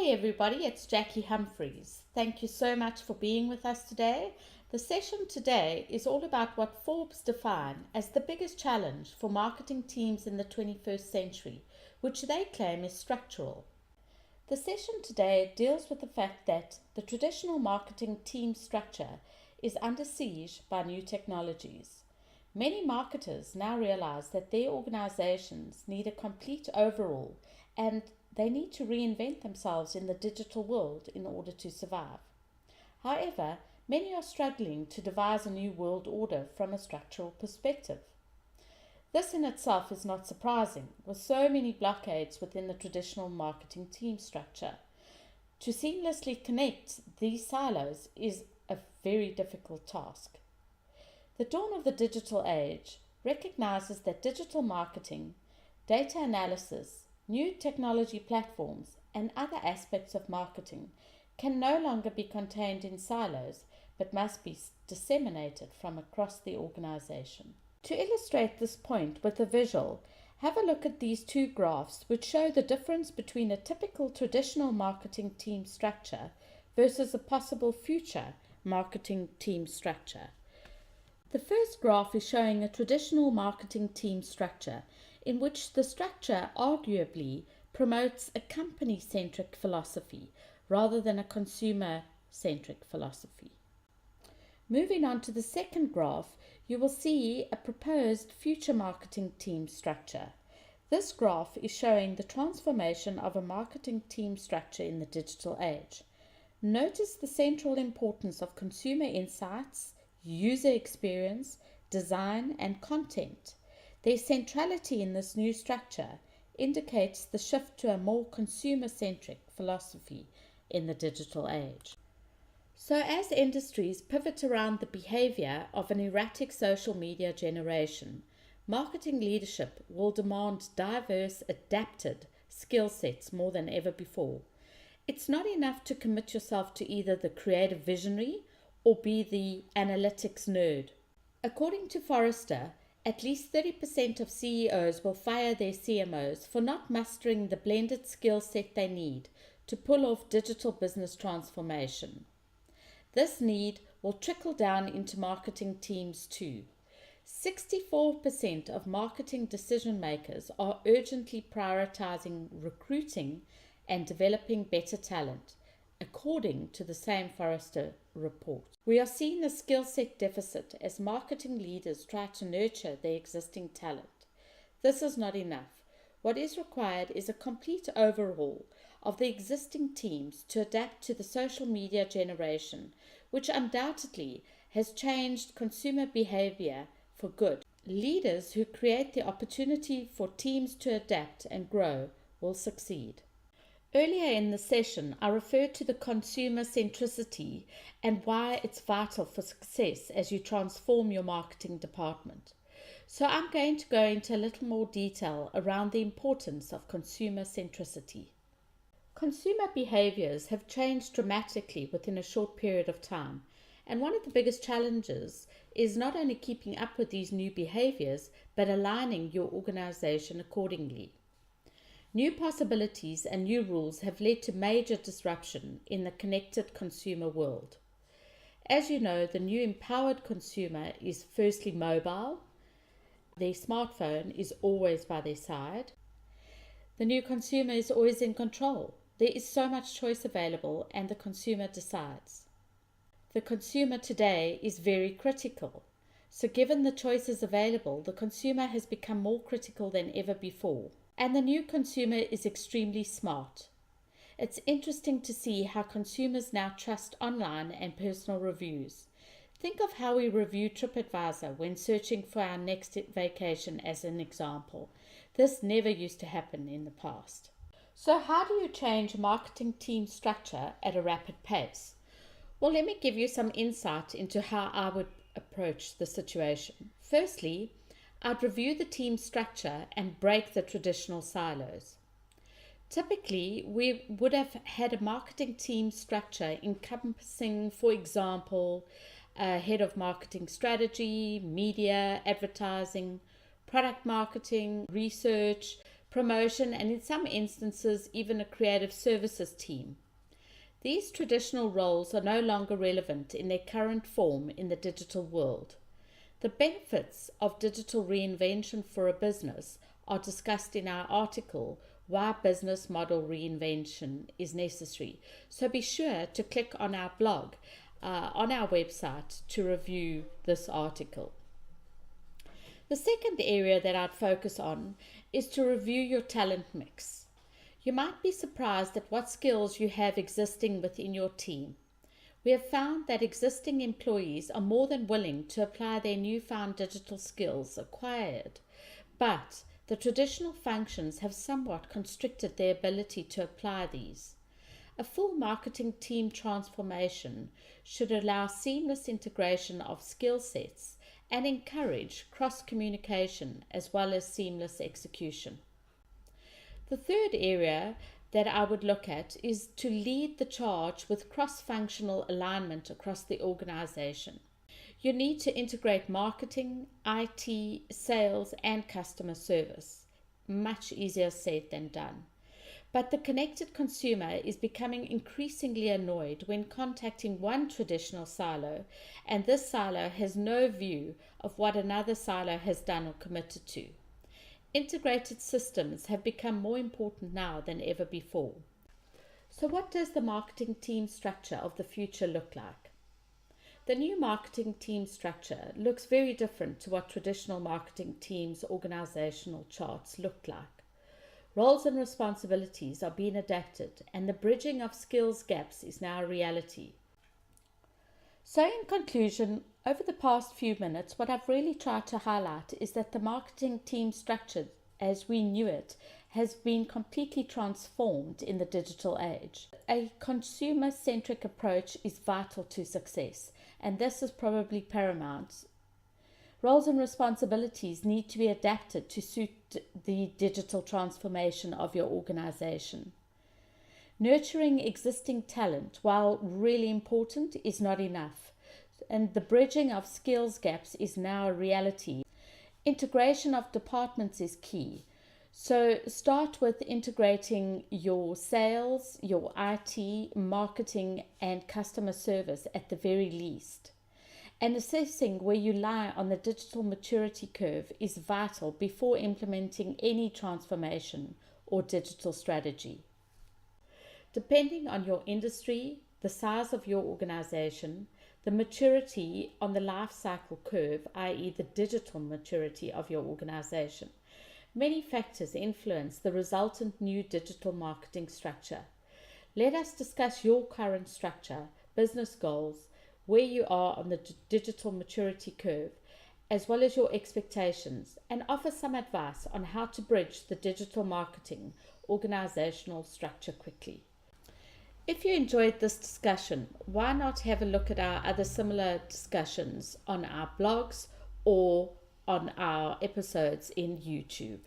Hey everybody, it's Jackie Humphreys. Thank you so much for being with us today. The session today is all about what Forbes define as the biggest challenge for marketing teams in the 21st century, which they claim is structural. The session today deals with the fact that the traditional marketing team structure is under siege by new technologies. Many marketers now realize that their organizations need a complete overhaul and they need to reinvent themselves in the digital world in order to survive. However, many are struggling to devise a new world order from a structural perspective. This in itself is not surprising, with so many blockades within the traditional marketing team structure. To seamlessly connect these silos is a very difficult task. The dawn of the digital age recognizes that digital marketing, data analysis, new technology platforms, and other aspects of marketing can no longer be contained in silos but must be disseminated from across the organization. To illustrate this point with a visual, have a look at these two graphs which show the difference between a typical traditional marketing team structure versus a possible future marketing team structure. The first graph is showing a traditional marketing team structure in which the structure arguably promotes a company-centric philosophy rather than a consumer-centric philosophy. Moving on to the second graph, you will see a proposed future marketing team structure. This graph is showing the transformation of a marketing team structure in the digital age. Notice the central importance of consumer insights, user experience, design, and content. Their centrality in this new structure indicates the shift to a more consumer-centric philosophy in the digital age. So as industries pivot around the behavior of an erratic social media generation, marketing leadership will demand diverse, adapted skill sets more than ever before. It's not enough to commit yourself to either the creative visionary or be the analytics nerd. According to Forrester, at least 30% of CEOs will fire their CMOs for not mastering the blended skill set they need to pull off digital business transformation. This need will trickle down into marketing teams too. 64% of marketing decision makers are urgently prioritizing recruiting and developing better talent, according to the same Forrester report. We are seeing a skill set deficit as marketing leaders try to nurture their existing talent. This is not enough. What is required is a complete overhaul of the existing teams to adapt to the social media generation, which undoubtedly has changed consumer behavior for good. Leaders who create the opportunity for teams to adapt and grow will succeed. Earlier in the session, I referred to the consumer centricity and why it's vital for success as you transform your marketing department. So I'm going to go into a little more detail around the importance of consumer centricity. Consumer behaviors have changed dramatically within a short period of time, and one of the biggest challenges is not only keeping up with these new behaviors, but aligning your organization accordingly. New possibilities and new rules have led to major disruption in the connected consumer world. As you know, the new empowered consumer is firstly mobile. Their smartphone is always by their side. The new consumer is always in control. There is so much choice available and the consumer decides. The consumer today is very critical. So given the choices available, the consumer has become more critical than ever before. And the new consumer is extremely smart. It's interesting to see how consumers now trust online and personal reviews. Think of how we review TripAdvisor when searching for our next vacation as an example. This never used to happen in the past. So how do you change marketing team structure at a rapid pace? Well, let me give you some insight into how I would approach the situation. Firstly, I'd review the team structure and break the traditional silos. Typically, we would have had a marketing team structure encompassing, for example, a head of marketing strategy, media, advertising, product marketing, research, promotion, and in some instances, even a creative services team. These traditional roles are no longer relevant in their current form in the digital world. The benefits of digital reinvention for a business are discussed in our article, Why Business Model Reinvention is Necessary. So be sure to click on our blog on our website to review this article. The second area that I'd focus on is to review your talent mix. You might be surprised at what skills you have existing within your team. We have found that existing employees are more than willing to apply their newfound digital skills acquired, but the traditional functions have somewhat constricted their ability to apply these. A full marketing team transformation should allow seamless integration of skill sets and encourage cross-communication as well as seamless execution. The third area that I would look at is to lead the charge with cross-functional alignment across the organization. You need to integrate marketing, IT, sales, and customer service. Much easier said than done. But the connected consumer is becoming increasingly annoyed when contacting one traditional silo, and this silo has no view of what another silo has done or committed to. Integrated systems have become more important now than ever before. So what does the marketing team structure of the future look like? The new marketing team structure looks very different to what traditional marketing teams' organizational charts looked like. Roles and responsibilities are being adapted, and the bridging of skills gaps is now a reality. So in conclusion, over the past few minutes, what I've really tried to highlight is that the marketing team structure as we knew it has been completely transformed in the digital age. A consumer-centric approach is vital to success, and this is probably paramount. Roles and responsibilities need to be adapted to suit the digital transformation of your organization. Nurturing existing talent, while really important, is not enough, and the bridging of skills gaps is now a reality. Integration of departments is key. So start with integrating your sales, your IT, marketing, and customer service at the very least. And assessing where you lie on the digital maturity curve is vital before implementing any transformation or digital strategy. Depending on your industry, the size of your organization, the maturity on the life cycle curve, i.e. the digital maturity of your organization, many factors influence the resultant new digital marketing structure. Let us discuss your current structure, business goals, where you are on the digital maturity curve, as well as your expectations, and offer some advice on how to bridge the digital marketing organizational structure quickly. If you enjoyed this discussion, why not have a look at our other similar discussions on our blogs or on our episodes in YouTube?